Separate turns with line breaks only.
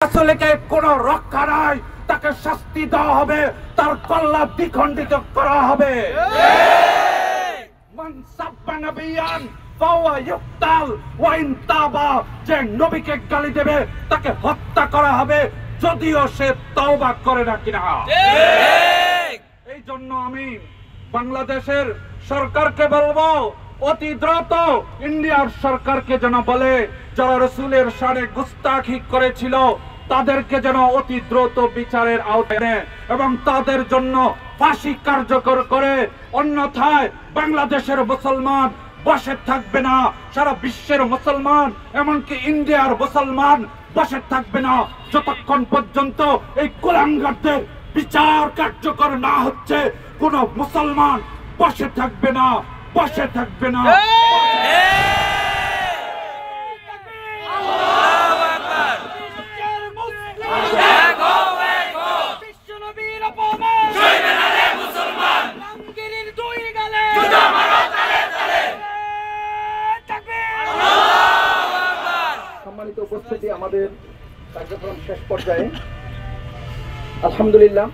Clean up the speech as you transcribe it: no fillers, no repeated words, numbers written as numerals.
আসলেকে কোনো রক্ষা নাই, তাকে শাস্তি দেওয়া হবে, তার কল্লা দ্বিখণ্ডিত করা হবে। মান সাব্বা নবিয়ান ফাওয়া ইউক্তাল ওয়া ইন তাবা, যে নবীকে গালি দেবে তাকে হত্যা করা হবে যদিও সে তওবা করে না কিনা। এই জন্য আমি বাংলাদেশের সরকারকে বলবো, অতি দ্রুত ইন্ডিয়ার সরকারকে যেন বলে যারা রাসূলের শানে গুস্তাখি করেছিল তাদেরকে যেন অতি দ্রুত বিচারের আওতায় নেয় এবং তাদের জন্য ফাঁসি কার্যকর করে, অন্যথায় বাংলাদেশের মুসলমান বসে থাকবে না, সারা বিশ্বের মুসলমান এমনকি ইন্ডিয়ার মুসলমান বসে থাকবে না যতক্ষণ পর্যন্ত এই কুলাঙ্গারদের বিচার কার্যকর না হচ্ছে। কোন মুসলমান বসে থাকবে না, বসে থাকবে না।
সম্মানিত উপস্থিতি, আমাদের কার্যক্রম শেষ পর্যায়ে। আলহামদুলিল্লাহ